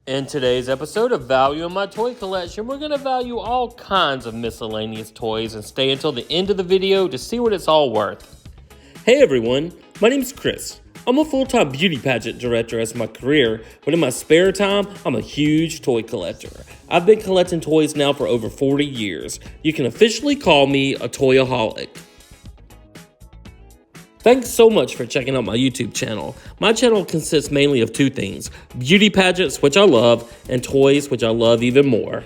In today's episode of Value in My Toy Collection, we're going to value all kinds of miscellaneous toys and stay until the end of the video to see what it's all worth. Hey everyone, my name's Chris. I'm a full-time beauty pageant director as my career, but in my spare time, I'm a huge toy collector. I've been collecting toys now for over 40 years. You can officially call me a toyaholic. Thanks so much for checking out my YouTube channel. My channel consists mainly of two things: beauty pageants, which I love, and toys, which I love even more.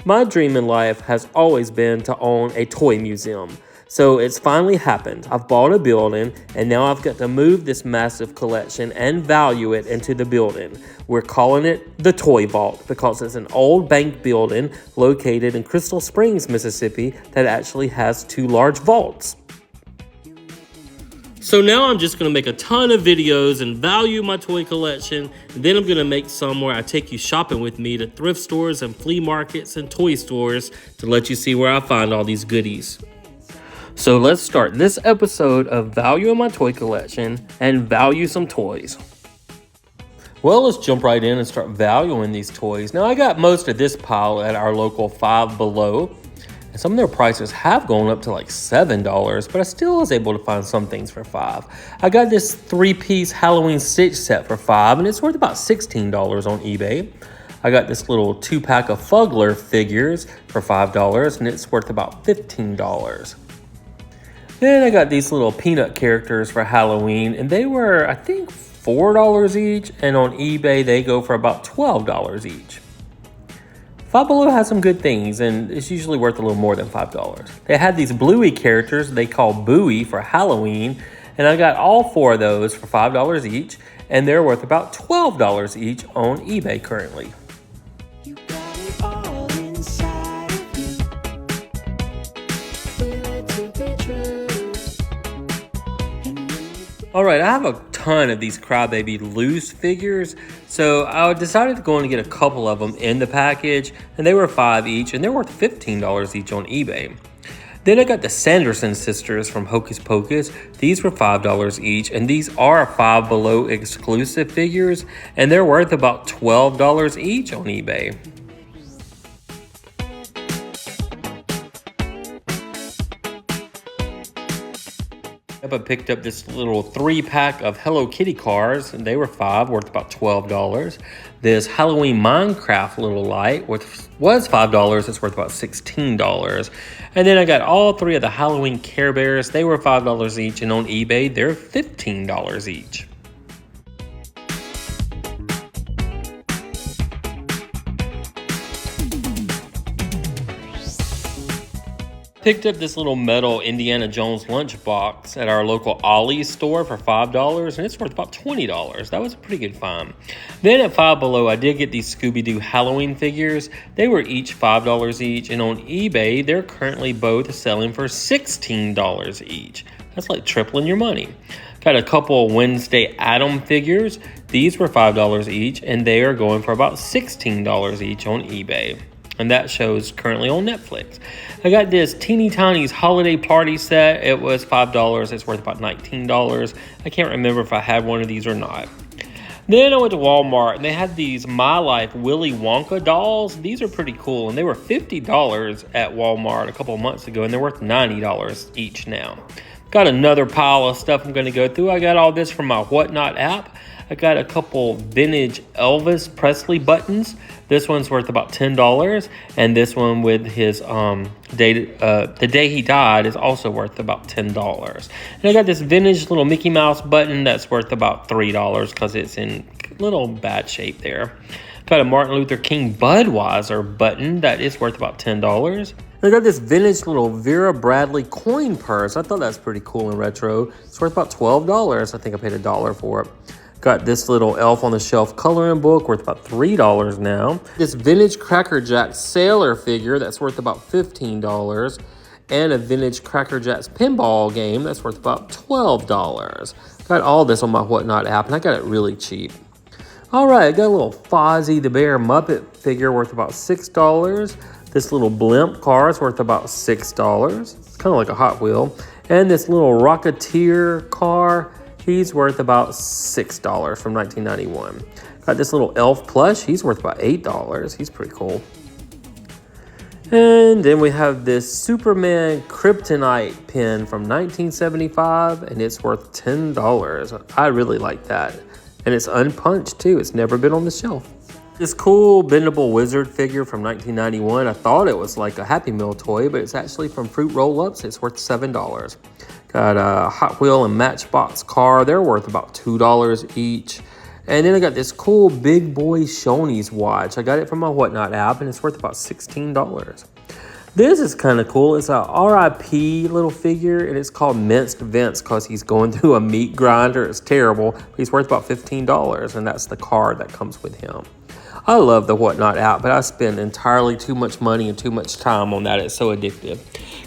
My dream in life has always been to own a toy museum. So it's finally happened. I've bought a building, and now I've got to move this massive collection and value it into the building. We're calling it the Toy Vault because it's an old bank building located in Crystal Springs, Mississippi that actually has two large vaults. So now I'm just going to make a ton of videos and value my toy collection. And then I'm going to make some where I take you shopping with me to thrift stores and flea markets and toy stores to let you see where I find all these goodies. So let's start this episode of Value in My Toy Collection and value some toys. Well, let's jump right in and start valuing these toys. Now I got most of this pile at our local Five Below. And some of their prices have gone up to like $7, but I still was able to find some things for $5. I got this 3-piece Halloween Stitch set for $5, and it's worth about $16 on eBay. I got this little 2-pack of Fuggler figures for $5, and it's worth about $15. Then I got these little peanut characters for Halloween, and they were, I think, $4 each, and on eBay they go for about $12 each. Five Below has some good things, and it's usually worth a little more than $5. They had these Bluey characters they call Bowie for Halloween, and I got all 4 of those for $5 each, and they're worth about $12 each on eBay currently. Alright, I have a ton of these Crybaby loose figures, so I decided to go and get a couple of them in the package, and they were $5 each, and they're worth $15 each on eBay. Then I got the Sanderson sisters from Hocus Pocus. These were $5 each, and these are Five Below exclusive figures, and they're worth about $12 each on eBay. I picked up this little 3-pack of Hello Kitty cars, and they were $5, worth about $12. This Halloween Minecraft little light was $5, it's worth about $16. And then I got all 3 of the Halloween Care Bears. They were $5 each, and on eBay they're $15 each. Picked up this little metal Indiana Jones lunchbox at our local Ollie's store for $5, and it's worth about $20. That was a pretty good find. Then at Five Below, I did get these Scooby-Doo Halloween figures. They were each $5 each, and on eBay, they're currently both selling for $16 each. That's like tripling your money. Got a couple Wednesday Addams figures. These were $5 each, and they are going for about $16 each on eBay. And that show's currently on Netflix. I got this Teeny Tini's holiday party set. It was $5. It's worth about $19. I can't remember if I had one of these or not. Then I went to Walmart, and they had these My Life Willy Wonka dolls. These are pretty cool, and they were $50 at Walmart a couple of months ago, and they're worth $90 each now. Got another pile of stuff I'm going to go through. I got all this from my Whatnot app. I got a couple vintage Elvis Presley buttons. This one's worth about $10, and this one with his the day he died is also worth about $10. And I got this vintage little Mickey Mouse button that's worth about $3 because it's in little bad shape there. Got a Martin Luther King Budweiser button that is worth about $10. I got this vintage little Vera Bradley coin purse. I thought that's pretty cool and retro. It's worth about $12. I think I paid $1 for it. Got this little Elf on the Shelf coloring book worth about $3 now. This vintage Cracker Jack sailor figure that's worth about $15. And a vintage Cracker Jacks pinball game that's worth about $12. Got all this on my Whatnot app, and I got it really cheap. All right, I got a little Fozzie the Bear Muppet figure worth about $6. This little blimp car is worth about $6. It's kind of like a Hot Wheel. And this little Rocketeer car, he's worth about $6 from 1991. Got this little elf plush. He's worth about $8. He's pretty cool. And then we have this Superman Kryptonite pen from 1975, and it's worth $10. I really like that. And it's unpunched too. It's never been on the shelf. This cool bendable wizard figure from 1991. I thought it was like a Happy Meal toy, but it's actually from Fruit Roll-Ups. It's worth $7. Got a Hot Wheel and Matchbox car. They're worth about $2 each. And then I got this cool Big Boy Shoney's watch. I got it from my Whatnot app, and it's worth about $16. This is kind of cool. It's a RIP little figure, and it's called Minced Vince because he's going through a meat grinder. It's terrible. But he's worth about $15, and that's the card that comes with him. I love the Whatnot app, but I spend entirely too much money and too much time on that. It's so addictive.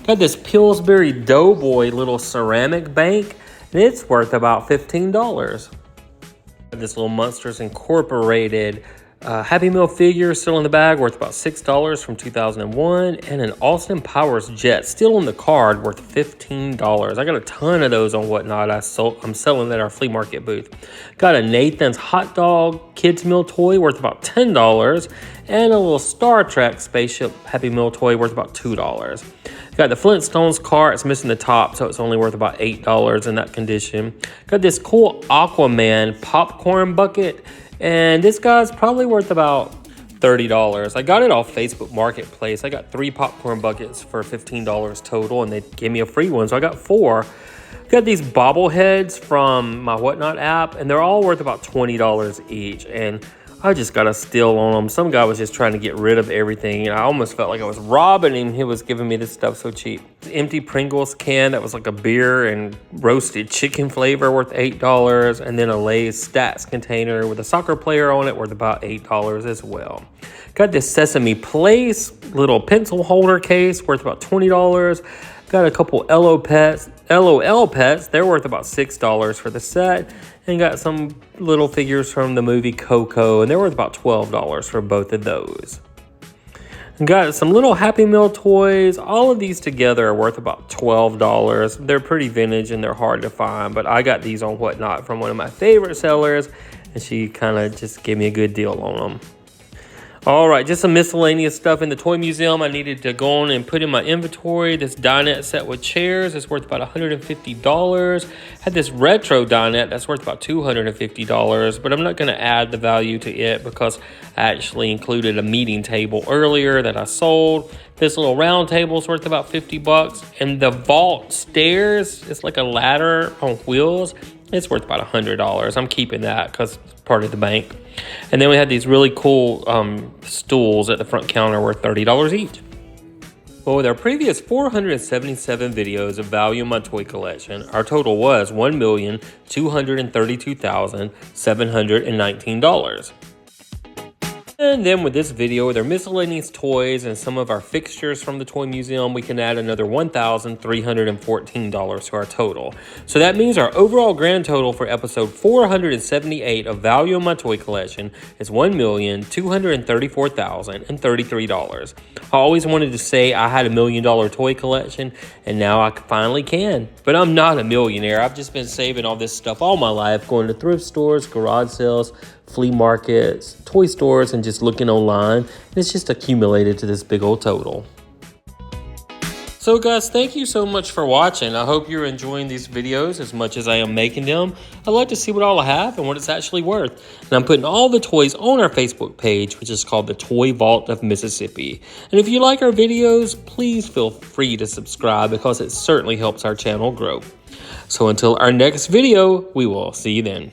Got this Pillsbury Doughboy little ceramic bank, and it's worth about $15. This little Monsters Incorporated Happy Meal figure still in the bag, worth about $6 from 2001, and an Austin Powers jet still on the card, worth $15. I got a ton of those on Whatnot. I'm selling at our flea market booth. Got a Nathan's hot dog kids meal toy worth about $10, and a little Star Trek spaceship Happy Meal toy worth about $2. Got the Flintstones car. It's missing the top, so it's only worth about $8 in that condition. Got this cool Aquaman popcorn bucket, and this guy's probably worth about $30. I got it off Facebook Marketplace. I got 3 popcorn buckets for $15 total, and they gave me a free one, so I got 4. Got these bobbleheads from my Whatnot app, and they're all worth about $20 each, and I just got a steal on them. Some guy was just trying to get rid of everything, and I almost felt like I was robbing him. He was giving me this stuff so cheap. Empty Pringles can that was like a beer and roasted chicken flavor worth $8, and then a Lay's Stats container with a soccer player on it worth about $8 as well. Got this Sesame Place little pencil holder case worth about $20. Got a couple LOL pets. They're worth about $6 for the set. And got some little figures from the movie Coco, and they're worth about $12 for both of those. And got some little Happy Meal toys. All of these together are worth about $12. They're pretty vintage and they're hard to find, but I got these on Whatnot from one of my favorite sellers, and she kind of just gave me a good deal on them. All right, just some miscellaneous stuff in the toy museum I needed to go on and put in my inventory. This dinette set with chairs is worth about $150. Had this retro dinette that's worth about $250, but I'm not going to add the value to it because I actually included a meeting table earlier that I sold. This little round table is worth about $50, and the vault stairs, it's like a ladder on wheels. It's worth about $100. I'm keeping that because it's part of the bank. And then we had these really cool stools at the front counter worth $30 each. Well, with our previous 477 videos of value in my toy collection, our total was $1,232,719. And then with this video, with our miscellaneous toys and some of our fixtures from the toy museum, we can add another $1,314 to our total. So that means our overall grand total for episode 478 of Value in My Toy Collection is $1,234,033. I always wanted to say I had $1 million toy collection, and now I finally can. But I'm not a millionaire. I've just been saving all this stuff all my life, going to thrift stores, garage sales, flea markets, toy stores, and just looking online, and it's just accumulated to this big old total. So guys, thank you so much for watching. I hope you're enjoying these videos as much as I am making them. I'd like to see what all I have and what it's actually worth. And I'm putting all the toys on our Facebook page, which is called the Toy Vault of Mississippi. And if you like our videos, please feel free to subscribe because it certainly helps our channel grow. So until our next video, we will see you then.